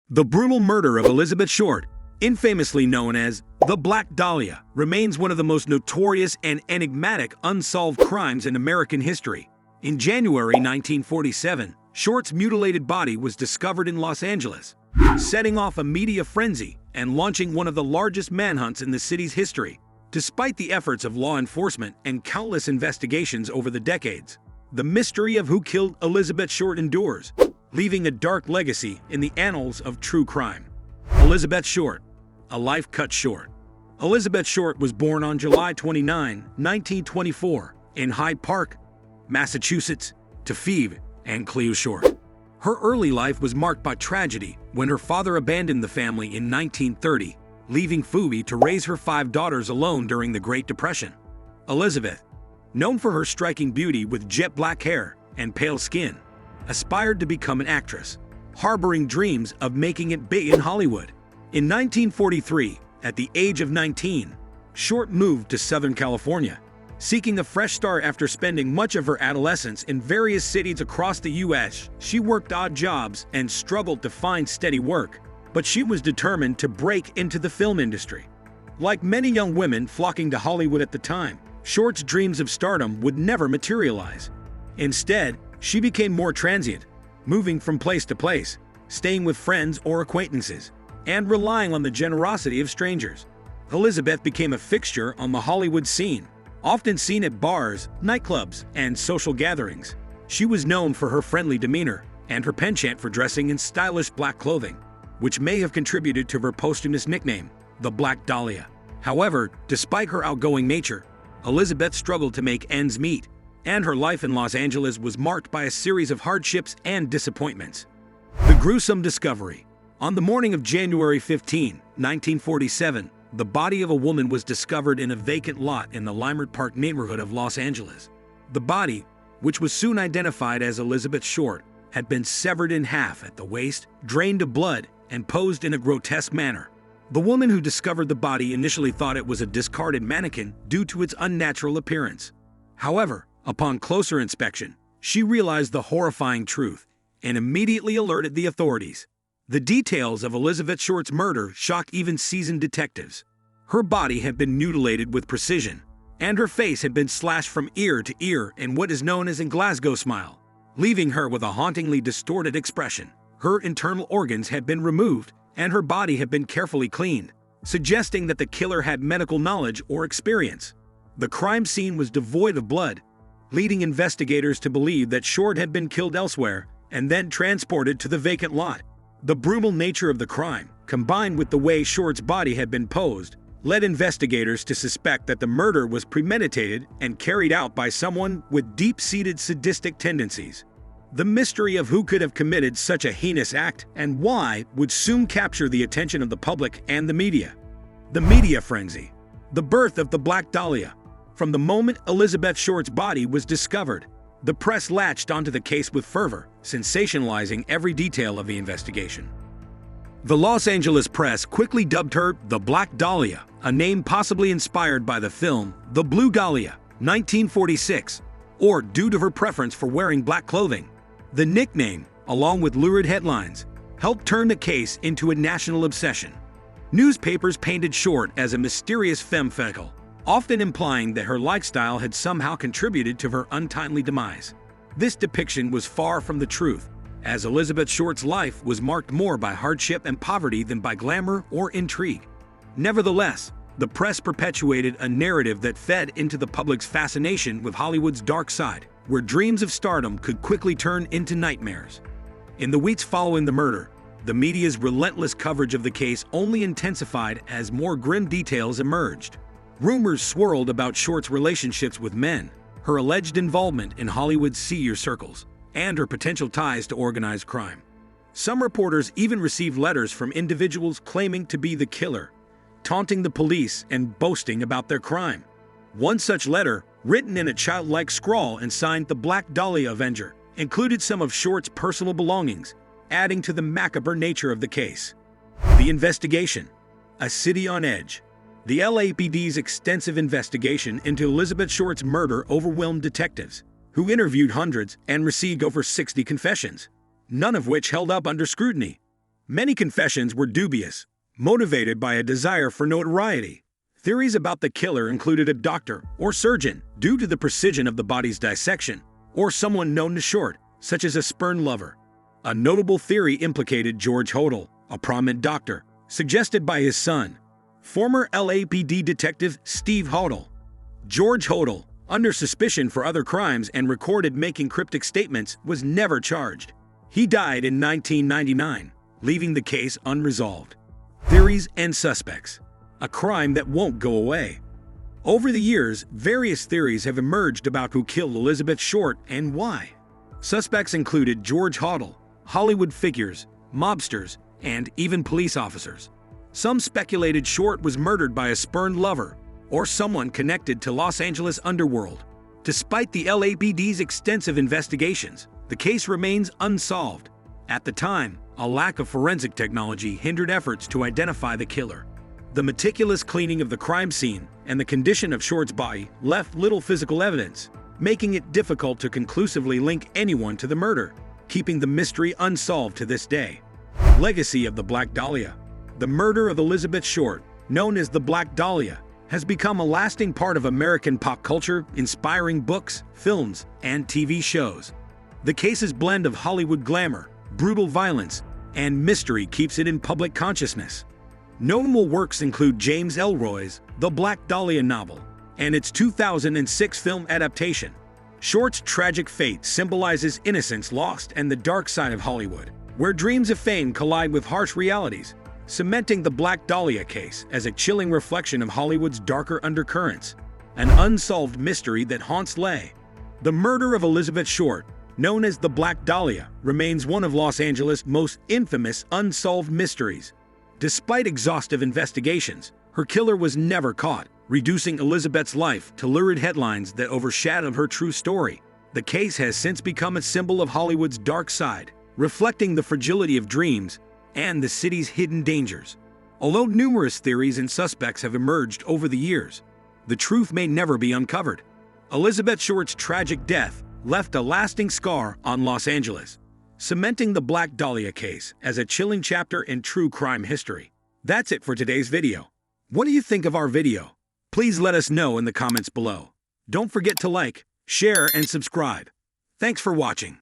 The brutal murder of Elizabeth Short, infamously known as the Black Dahlia, remains one of the most notorious and enigmatic unsolved crimes in American history. In January 1947, Short's mutilated body was discovered in Los Angeles, setting off a media frenzy and launching one of the largest manhunts in the city's history. Despite the efforts of law enforcement and countless investigations over the decades, the mystery of who killed Elizabeth Short endures, leaving a dark legacy in the annals of true crime. Elizabeth Short, a life cut short. Elizabeth Short was born on July 29, 1924, in Hyde Park, Massachusetts, to 𝐸𝐴 Short. Her early life was marked by tragedy when her father abandoned the family in 1930, leaving 𝐸𝐴 to raise her 5 daughters alone during the Great Depression. Elizabeth, known for her striking beauty with jet black hair and pale skin, aspired to become an actress, harboring dreams of making it big in Hollywood. In 1943, at the age of 19, Short moved to Southern California, seeking a fresh start after spending much of her adolescence in various cities across the U.S. She worked odd jobs and struggled to find steady work, but she was determined to break into the film industry. Like many young women flocking to Hollywood at the time, Short's dreams of stardom would never materialize. Instead, she became more transient, moving from place to place, staying with friends or acquaintances, and relying on the generosity of strangers. Elizabeth became a fixture on the Hollywood scene, often seen at bars, nightclubs, and social gatherings. She was known for her friendly demeanor and her penchant for dressing in stylish black clothing, which may have contributed to her posthumous nickname, the Black Dahlia. However, despite her outgoing nature, Elizabeth struggled to make ends meet, and her life in Los Angeles was marked by a series of hardships and disappointments. The gruesome discovery. On the morning of January 15, 1947, the body of a woman was discovered in a vacant lot in the Leimert Park neighborhood of Los Angeles. The body, which was soon identified as Elizabeth Short, had been severed in half at the waist, drained of blood, and posed in a grotesque manner. The woman who discovered the body initially thought it was a discarded mannequin due to its unnatural appearance. However, upon closer inspection, she realized the horrifying truth and immediately alerted the authorities. The details of Elizabeth Short's murder shocked even seasoned detectives. Her body had been mutilated with precision, and her face had been slashed from ear to ear in what is known as 𝐸𝐴 smile, leaving her with a hauntingly distorted expression. Her internal organs had been removed, and her body had been carefully cleaned, suggesting that the killer had medical knowledge or experience. The crime scene was devoid of blood, leading investigators to believe that Short had been killed elsewhere and then transported to the vacant lot. The brutal nature of the crime, combined with the way Short's body had been posed, led investigators to suspect that the murder was premeditated and carried out by someone with deep-seated sadistic tendencies. The mystery of who could have committed such a heinous act and why would soon capture the attention of the public and the media. The media frenzy. The birth of the Black Dahlia. From the moment Elizabeth Short's body was discovered, the press latched onto the case with fervor, sensationalizing every detail of the investigation. The Los Angeles press quickly dubbed her the Black Dahlia, a name possibly inspired by the film The Blue Dahlia, 1946, or due to her preference for wearing black clothing. The nickname, along with lurid headlines, helped turn the case into a national obsession. Newspapers painted Short as a mysterious femme fatale, often implying that her lifestyle had somehow contributed to her untimely demise. This depiction was far from the truth, as Elizabeth Short's life was marked more by hardship and poverty than by glamour or intrigue. Nevertheless, the press perpetuated a narrative that fed into the public's fascination with Hollywood's dark side, where dreams of stardom could quickly turn into nightmares. In the weeks following the murder, the media's relentless coverage of the case only intensified as more grim details emerged. Rumors swirled about Short's relationships with men, her alleged involvement in Hollywood's senior circles, and her potential ties to organized crime. Some reporters even received letters from individuals claiming to be the killer, taunting the police and boasting about their crime. One such letter, written in a childlike scrawl and signed the Black Dahlia Avenger, included some of Short's personal belongings, adding to the macabre nature of the case. The investigation. A city on edge. The LAPD's extensive investigation into Elizabeth Short's murder overwhelmed detectives, who interviewed hundreds and received over 60 confessions, none of which held up under scrutiny. Many confessions were dubious, motivated by a desire for notoriety. Theories about the killer included a doctor or surgeon due to the precision of the body's dissection, or someone known to Short, such as a spurned lover. A notable theory implicated George Hodel, a prominent doctor, suggested by his son, former LAPD detective Steve Hodel. George Hodel, under suspicion for other crimes and recorded making cryptic statements, was never charged. He died in 1999, leaving the case unresolved. Theories and suspects. A crime that won't go away. Over the years, various theories have emerged about who killed Elizabeth Short and why. Suspects included George Hodel, Hollywood figures, mobsters, and even police officers. Some speculated Short was murdered by a spurned lover or someone connected to Los Angeles underworld. Despite the LAPD's extensive investigations, the case remains unsolved. At the time, a lack of forensic technology hindered efforts to identify the killer. The meticulous cleaning of the crime scene and the condition of Short's body left little physical evidence, making it difficult to conclusively link anyone to the murder, keeping the mystery unsolved to this day. Legacy of the Black Dahlia. The murder of Elizabeth Short, known as the Black Dahlia, has become a lasting part of American pop culture, inspiring books, films, and TV shows. The case's blend of Hollywood glamour, brutal violence, and mystery keeps it in public consciousness. Notable works include James Ellroy's The Black Dahlia novel and its 2006 film adaptation. Short's tragic fate symbolizes innocence lost and the dark side of Hollywood, where dreams of fame collide with harsh realities, cementing the Black Dahlia case as a chilling reflection of Hollywood's darker undercurrents, an unsolved mystery that haunts LA. The murder of Elizabeth Short, known as the Black Dahlia, remains one of Los Angeles' most infamous unsolved mysteries. Despite exhaustive investigations, her killer was never caught, reducing Elizabeth's life to lurid headlines that overshadowed her true story. The case has since become a symbol of Hollywood's dark side, reflecting the fragility of dreams and the city's hidden dangers. Although numerous theories and suspects have emerged over the years, the truth may never be uncovered. Elizabeth Short's tragic death left a lasting scar on Los Angeles, cementing the Black Dahlia case as a chilling chapter in true crime history. That's it for today's video. What do you think of our video? Please let us know in the comments below. Don't forget to like, share, and subscribe. Thanks for watching.